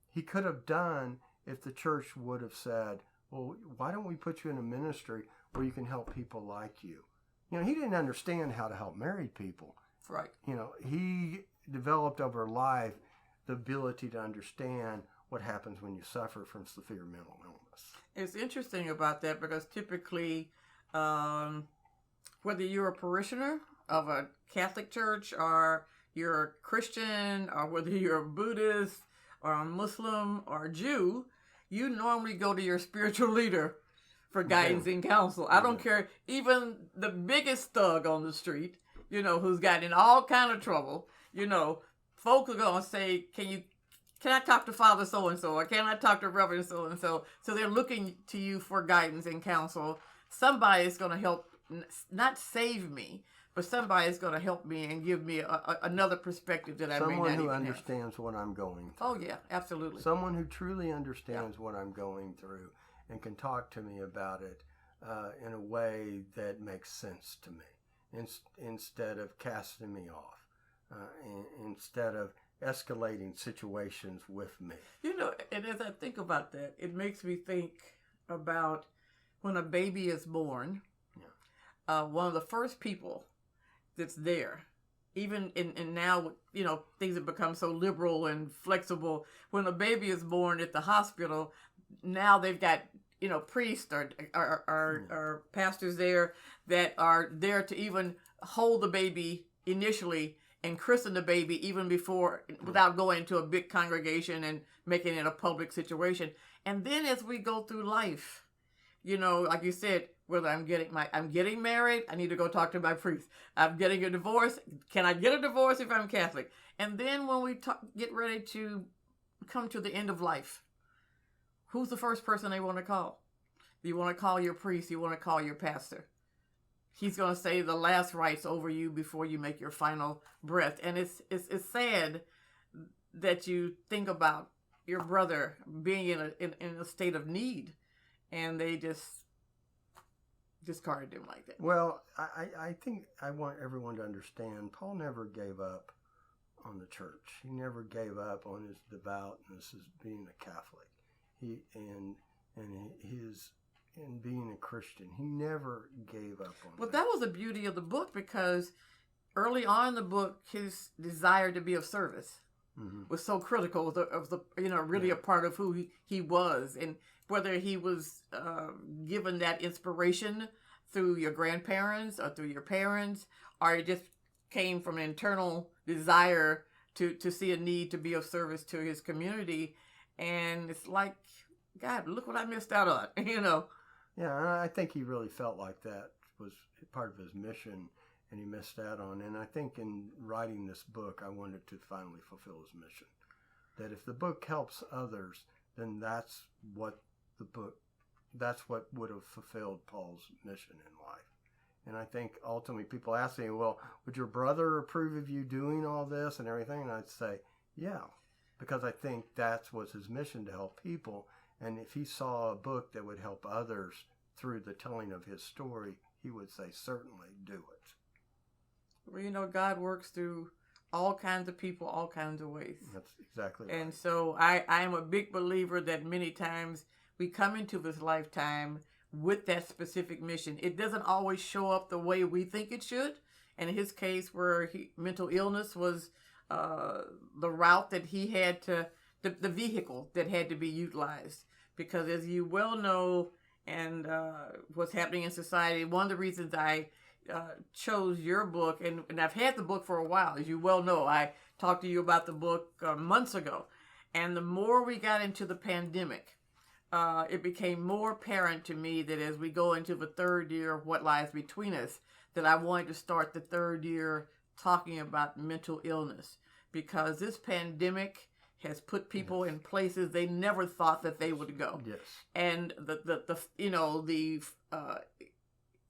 he could have done if the church would have said, well, why don't we put you in a ministry where you can help people like you? He didn't understand how to help married people. Right. He developed over life the ability to understand what happens when you suffer from severe mental illness. It's interesting about that because typically, whether you're a parishioner of a Catholic church or you're a Christian or whether you're a Buddhist or a Muslim or a Jew, you normally go to your spiritual leader for guidance and counsel. I don't care, even the biggest thug on the street, who's gotten in all kind of trouble, folks are going to say, can I talk to Father so-and-so, or can I talk to Reverend so-and-so? So they're looking to you for guidance and counsel. Somebody is going to help, not save me, but somebody is going to help me and give me another perspective that I may not even have. Someone who understands what I'm going through. Oh, yeah, absolutely. Someone who truly understands what I'm going through and can talk to me about it in a way that makes sense to me, instead of casting me off, instead of escalating situations with me. And as I think about that, it makes me think about when a baby is born, one of the first people that's there, even in now, things have become so liberal and flexible. When a baby is born at the hospital, now they've got priests or pastors there that are there to even hold the baby initially and christen the baby even before, without going to a big congregation and making it a public situation. And then as we go through life, like you said, whether I'm getting married, I need to go talk to my priest. I'm getting a divorce. Can I get a divorce if I'm Catholic? And then when we get ready to come to the end of life, who's the first person they want to call? You want to call your priest. You want to call your pastor. He's going to say the last rites over you before you make your final breath. And it's sad that you think about your brother being in a state of need, and they just discarded him like that. Well, I think I want everyone to understand Paul never gave up on the church. He never gave up on his devoutness as being a Catholic. And being a Christian. He never gave up on Well, that was the beauty of the book, because early on in the book, his desire to be of service was so critical of the really a part of who he was, and whether he was given that inspiration through your grandparents or through your parents, or it just came from an internal desire to see a need to be of service to his community. And it's like, God, look what I missed out on, Yeah, and I think he really felt like that was part of his mission, and he missed out on. And I think in writing this book, I wanted to finally fulfill his mission. That if the book helps others, then that's what would have fulfilled Paul's mission in life. And I think ultimately people ask me, well, would your brother approve of you doing all this and everything? And I'd say, yeah, because I think that was his mission, to help people. And if he saw a book that would help others through the telling of his story, he would say, certainly do it. Well, God works through all kinds of people, all kinds of ways. That's exactly right. And so I am a big believer that many times we come into this lifetime with that specific mission. It doesn't always show up the way we think it should. And in his case, where mental illness was the route that he had to, the vehicle that had to be utilized. Because as you well know, and what's happening in society, one of the reasons I chose your book, and I've had the book for a while, as you well know, I talked to you about the book months ago. And the more we got into the pandemic, it became more apparent to me that as we go into the third year of What Lies Between Us, that I wanted to start the third year talking about mental illness, because this pandemic has put people in places they never thought that they would go. Yes. And the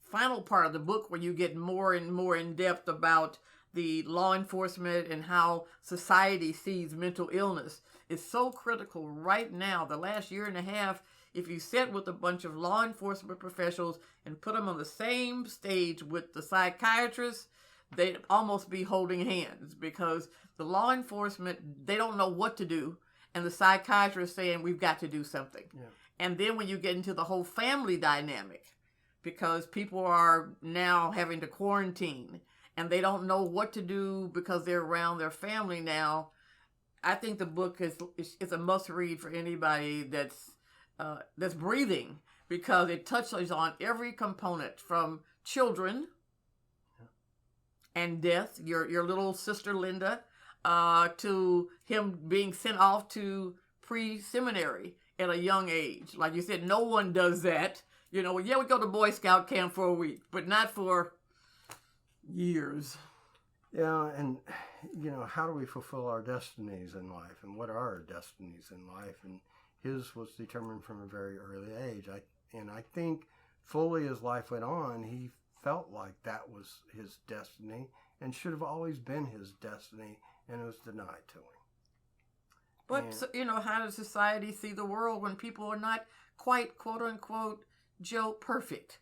final part of the book, where you get more and more in depth about the law enforcement and how society sees mental illness, is so critical right now. The last year and a half, if you sit with a bunch of law enforcement professionals and put them on the same stage with the psychiatrists, they'd almost be holding hands, because the law enforcement, they don't know what to do, and the psychiatrist saying we've got to do something. Yeah. And then when you get into the whole family dynamic, because people are now having to quarantine and they don't know what to do because they're around their family now, I think the book is a must read for anybody that's breathing, because it touches on every component, from children and death, your little sister Linda, to him being sent off to pre-seminary at a young age. Like you said, no one does that. We go to Boy Scout camp for a week, but not for years. Yeah, and how do we fulfill our destinies in life, and what are our destinies in life? And his was determined from a very early age. I think fully as life went on, he felt like that was his destiny and should have always been his destiny, and it was denied to him. But, how does society see the world when people are not quite, quote unquote, Joe, perfect?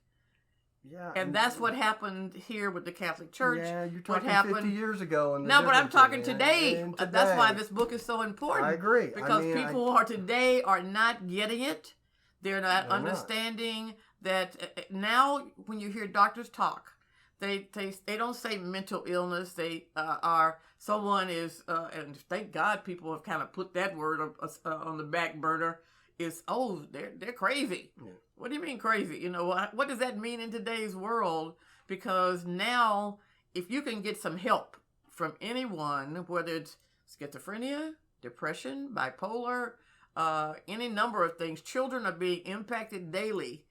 Yeah. And that's what happened here with the Catholic Church. Yeah, you're talking 50 years ago. No, but I'm talking today. That's why this book is so important. I agree. Because people are not getting it. They're not understanding that now when you hear doctors talk, they don't say mental illness. They someone is, and thank God people have kind of put that word on the back burner. is, oh, they're crazy. Yeah. What do you mean crazy? You know, what does that mean in today's world? Because now, if you can get some help from anyone, whether it's schizophrenia, depression, bipolar, any number of things, children are being impacted daily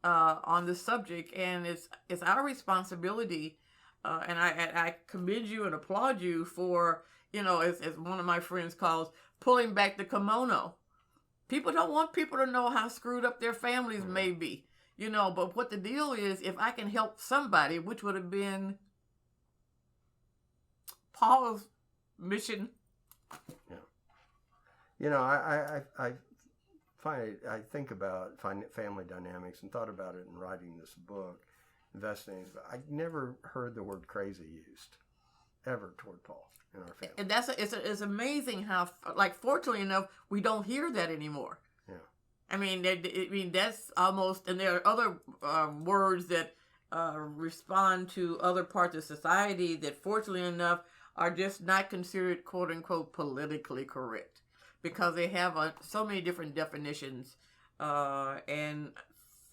on this subject, and it's our responsibility. And I commend you and applaud you for, you know, as one of my friends calls, pulling back the kimono. People don't want people to know how screwed up their families may be, you know, but what the deal is, if I can help somebody, which would have been Paul's mission. Yeah. You know, I think about family dynamics and thought about it in writing this book, investing. I never heard the word crazy used ever toward Paul in our family. And it's amazing how, like, fortunately enough, we don't hear that anymore. Yeah. I mean, that's almost, and there are other words that respond to other parts of society that, fortunately enough, are just not considered quote unquote politically correct because they have so many different definitions. And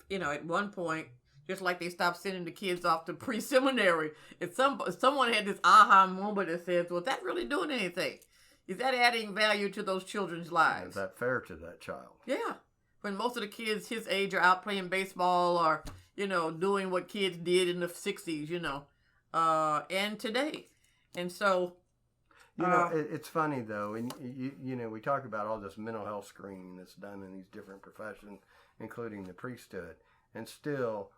you know, at one point, just like they stopped sending the kids off to pre-seminary, someone had this aha moment that says, well, is that really doing anything? Is that adding value to those children's lives? Is that fair to that child? Yeah. When most of the kids his age are out playing baseball or, you know, doing what kids did in the 60s, you know, and today. And so... You know, it's funny, though, and you know, we talk about all this mental health screening that's done in these different professions, including the priesthood, and still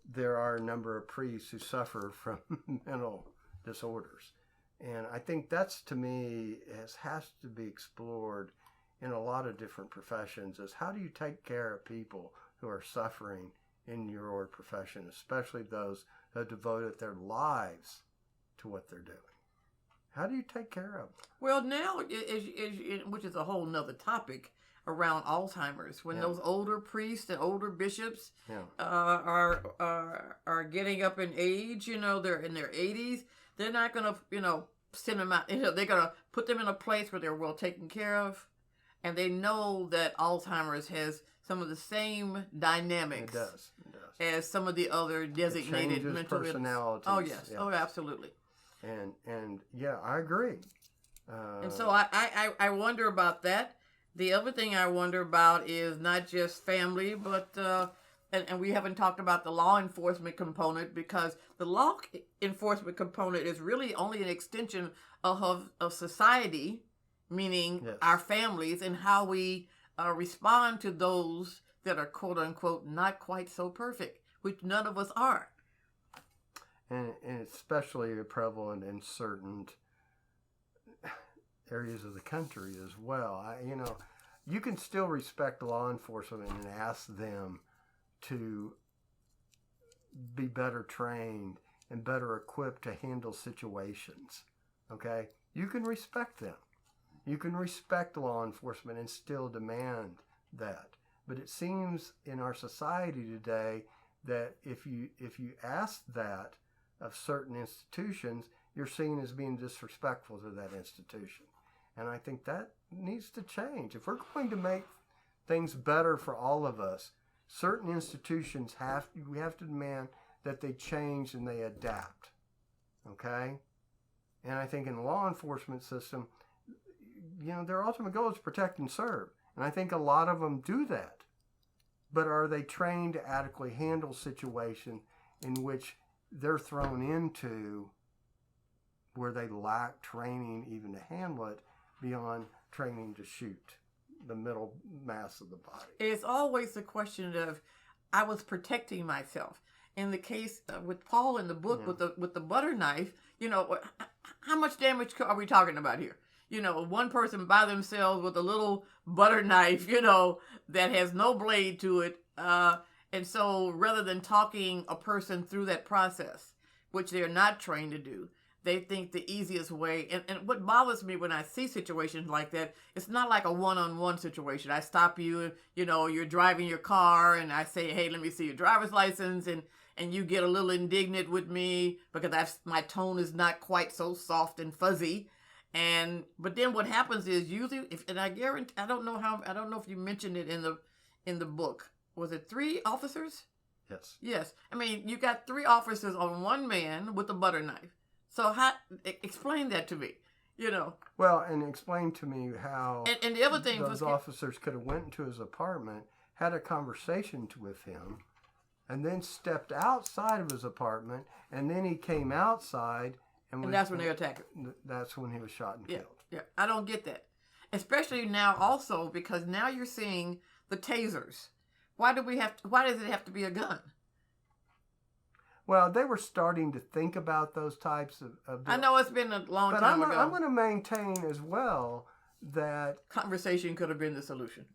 there are a number of priests who suffer from mental disorders. And I think that's, to me, has to be explored in a lot of different professions, is how do you take care of people who are suffering in your profession, especially those who have devoted their lives to what they're doing? How do you take care of them? Well, now, which is a whole nother topic around Alzheimer's, when those older priests and older bishops are getting up in age, you know, they're in their 80s, they're not going to, you know, send them out. You know, they're going to put them in a place where they're well taken care of, and they know that Alzheimer's has some of the same dynamics. It does. As some of the other designated mental personalities. Oh yes. Oh, absolutely. And yeah, I agree. And so I wonder about that. The other thing I wonder about is not just family, but and we haven't talked about the law enforcement component, because the law enforcement component is really only an extension of society, meaning our families, and how we respond to those that are quote unquote not quite so perfect, which none of us are. And especially prevalent in certain areas of the country as well. You know, you can still respect law enforcement and ask them to be better trained and better equipped to handle situations. Okay? You can respect them. You can respect law enforcement and still demand that. But it seems in our society today that if you ask that of certain institutions, you're seen as being disrespectful to that institution. And I think that needs to change. If we're going to make things better for all of us, certain institutions we have to demand that they change and they adapt. Okay? And I think in the law enforcement system, you know, their ultimate goal is to protect and serve. And I think a lot of them do that. But are they trained to adequately handle situations in which they're thrown into where they lack training even to handle it, beyond training to shoot the middle mass of the body? It's always the question of, I was protecting myself. In the case with Paul in the book, with the butter knife, you know, how much damage are we talking about here? You know, one person by themselves with a little butter knife, you know, that has no blade to it. And so rather than talking a person through that process, which they're not trained to do, they think the easiest way. And what bothers me when I see situations like that, it's not like a one-on-one situation. I stop you, you know, you're driving your car, and I say, hey, let me see your driver's license. And you get a little indignant with me because my tone is not quite so soft and fuzzy. But then what happens is usually, I guarantee, I don't know if you mentioned it in the book. Was it 3 officers? Yes. Yes. I mean, you got 3 officers on one man with a butter knife. So explain that to me. Well, and explain to me how and the other thing those officers could have went into his apartment, had a conversation with him, and then stepped outside of his apartment, and then he came outside, and that's when they attacked him. That's when he was shot and killed. Yeah, I don't get that, especially now also because now you're seeing the tasers. Why does it have to be a gun? Well, they were starting to think about those types of I know it's been a long time ago. But I'm going to maintain as well that conversation could have been the solution.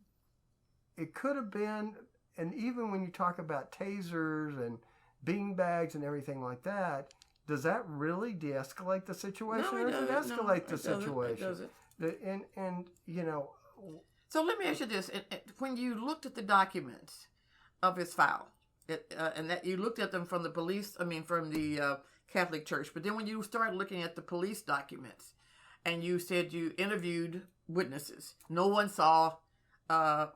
It could have been, and even when you talk about tasers and beanbags and everything like that, does that really de-escalate the situation, or does it escalate the situation? It doesn't. And So let me ask you this: when you looked at the documents of his file, and that you looked at them from the police, from the Catholic Church, but then when you started looking at the police documents, and you said you interviewed witnesses, no one saw a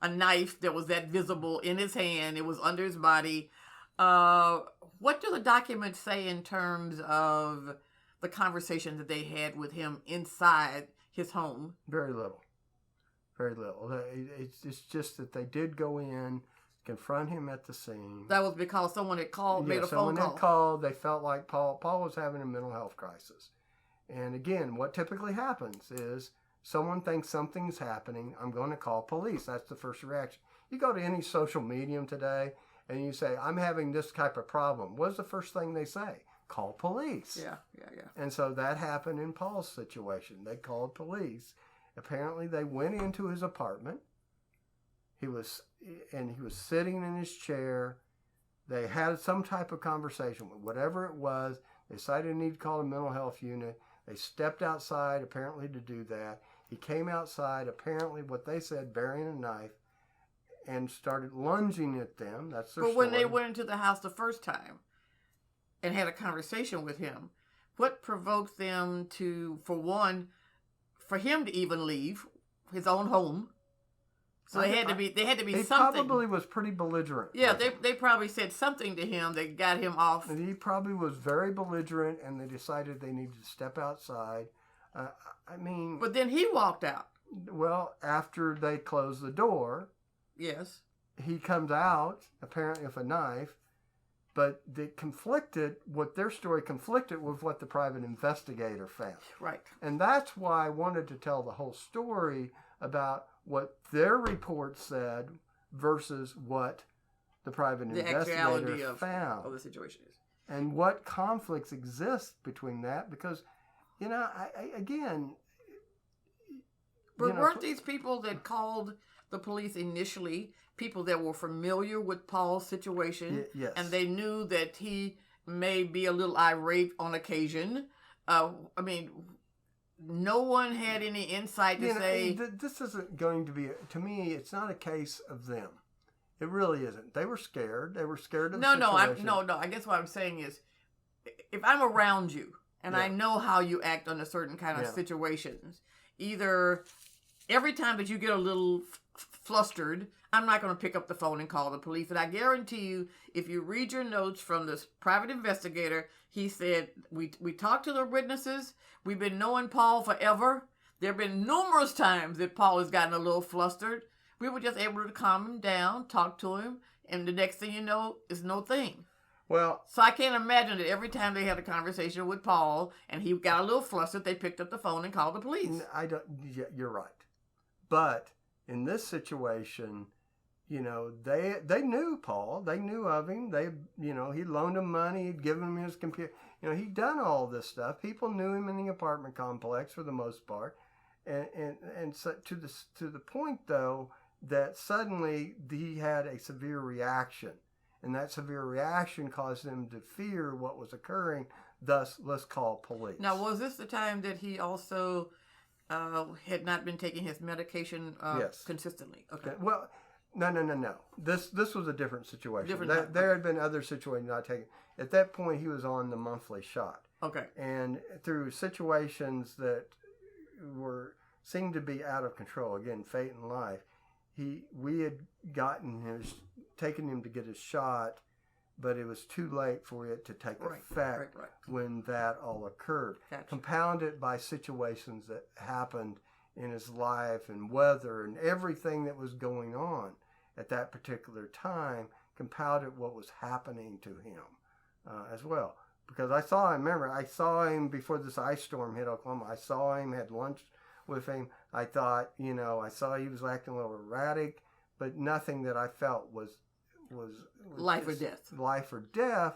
knife that was that visible in his hand. It was under his body. What do the documents say in terms of the conversation that they had with him inside his home? Very little. Very little. It's just that they did go in, confront him at the scene. That was because someone had called, made a phone call. Someone had called. They felt like Paul was having a mental health crisis. And again, what typically happens is someone thinks something's happening. I'm going to call police. That's the first reaction. You go to any social medium today and you say, I'm having this type of problem. What's the first thing they say? Call police. Yeah. And so that happened in Paul's situation. They called police. Apparently, they went into his apartment. He was sitting in his chair. They had some type of conversation, whatever it was. They decided they need to call a mental health unit. They stepped outside, apparently, to do that. He came outside, apparently, what they said, bearing a knife, and started lunging at them. That's their story. But when they went into the house the first time and had a conversation with him, what provoked them to, for him to even leave his own home? So they had to be something. He probably was pretty belligerent. Yeah, they probably said something to him that got him off. And he probably was very belligerent, and they decided they needed to step outside. But then he walked out. Well, after they closed the door. Yes. He comes out, apparently with a knife, but what their story conflicted with what the private investigator found. Right. And that's why I wanted to tell the whole story about what their report said versus what the private investigator found. Of the situation is. And what conflicts exist between that, because, But weren't these people that called the police initially people that were familiar with Paul's situation? Yes. And they knew that he may be a little irate on occasion. No one had any insight to say... This isn't going to be... To me, it's not a case of them. It really isn't. They were scared. They were scared of the situation. No. I guess what I'm saying is, if I'm around you, and I know how you act under certain kind of situations, either every time that you get a little flustered, I'm not going to pick up the phone and call the police. And I guarantee you, if you read your notes from this private investigator, he said, we talked to the witnesses. We've been knowing Paul forever. There have been numerous times that Paul has gotten a little flustered. We were just able to calm him down, talk to him, and the next thing you know, is no thing. Well, so I can't imagine that every time they had a conversation with Paul and he got a little flustered, they picked up the phone and called the police. You're right. But in this situation, they knew Paul. They knew of him. He loaned them money. He'd given him his computer. He'd done all this stuff. People knew him in the apartment complex for the most part. And so to the point though that suddenly he had a severe reaction, and that severe reaction caused him to fear what was occurring. Thus, let's call police. Now, was this the time that he also had not been taking his medication yes. consistently? Okay. Well, No. This was a different situation. Different. There had been other situations not taken. At that point, he was on the monthly shot. Okay. And through situations that seemed to be out of control, again, fate and life, we had taken him to get his shot, but it was too late for it to take effect when that all occurred. Gotcha. Compounded by situations that happened in his life and weather and everything that was going on at that particular time, compounded what was happening to him as well. Because I saw him before this ice storm hit Oklahoma. I saw him, had lunch with him. I thought, I saw he was acting a little erratic, but nothing that I felt was life or death. Life or death.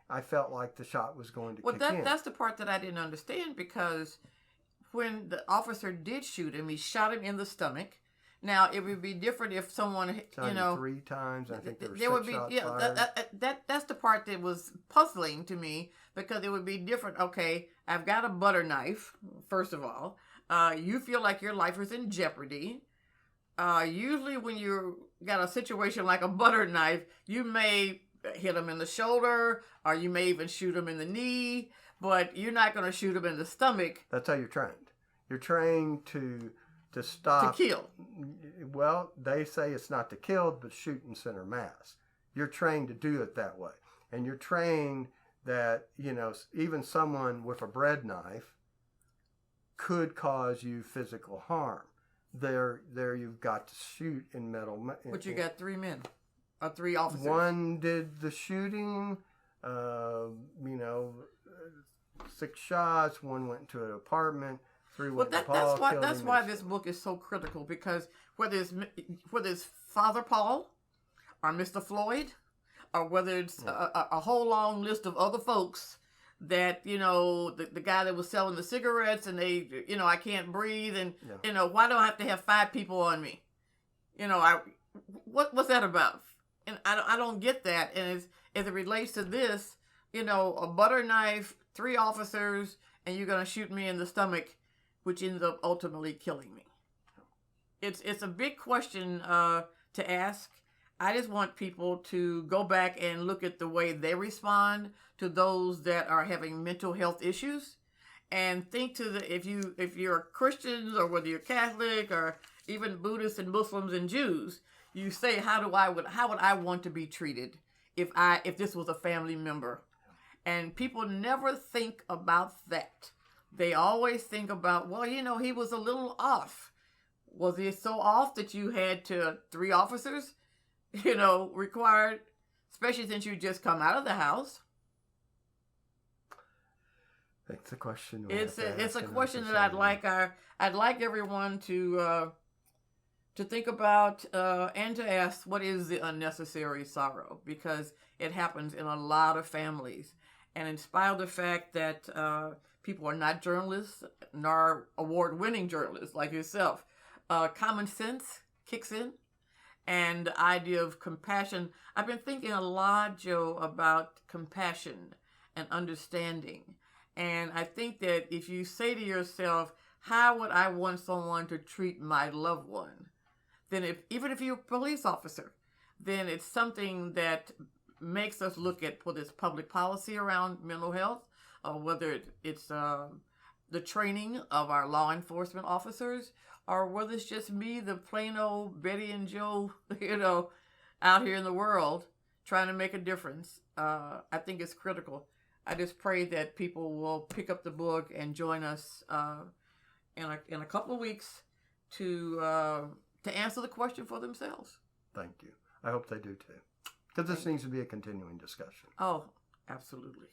I felt like the shot was going to kick in. That's the part that I didn't understand, because when the officer did shoot him, he shot him in the stomach. Now, it would be different if someone, Shot him 3 times. I think there were 6 shots fired. That's the part that was puzzling to me, because it would be different. Okay, I've got a butter knife, first of all. You feel like your life is in jeopardy. Usually when you got a situation like a butter knife, you may hit them in the shoulder, or you may even shoot them in the knee, but you're not going to shoot them in the stomach. That's how you're trained. You're trained to stop. To kill. Well, they say it's not to kill, but shoot in center mass. You're trained to do it that way. And you're trained that, even someone with a bread knife could cause you physical harm. There you've got to shoot in metal. But you got 3 men, or 3 officers. One did the shooting, 6 shots. One went to an apartment. 3 went to Paul. That's why this book is so critical, because whether it's Father Paul or Mr. Floyd, or whether it's a whole long list of other folks that, the guy that was selling the cigarettes, and they, I can't breathe, and, why do I have to have 5 people on me? What's that about? And I don't get that. And as it relates to this, a butter knife, 3 officers, and you're going to shoot me in the stomach, which ends up ultimately killing me. It's a big question to ask. I just want people to go back and look at the way they respond to those that are having mental health issues, and think if you're Christians, or whether you're Catholic, or even Buddhists and Muslims and Jews, you say, how would I want to be treated if this was a family member? And people never think about that. They always think about, well, he was a little off. Was he so off that you had 3 officers, required, especially since you just come out of the house? That's a question. It's a question that I'd like everyone to think about, and to ask, what is the unnecessary sorrow? Because it happens in a lot of families. And in spite of the fact that people are not journalists, nor award-winning journalists like yourself, common sense kicks in, and the idea of compassion. I've been thinking a lot, Joe, about compassion and understanding. And I think that if you say to yourself, how would I want someone to treat my loved one? Then even if you're a police officer, then it's something that makes us look at whether it's public policy around mental health, or whether it's the training of our law enforcement officers, or whether it's just me, the plain old Betty and Joe, out here in the world trying to make a difference. I think it's critical. I just pray that people will pick up the book and join us in a couple of weeks to answer the question for themselves. Thank you. I hope they do too, because this needs to be a continuing discussion. Oh, absolutely.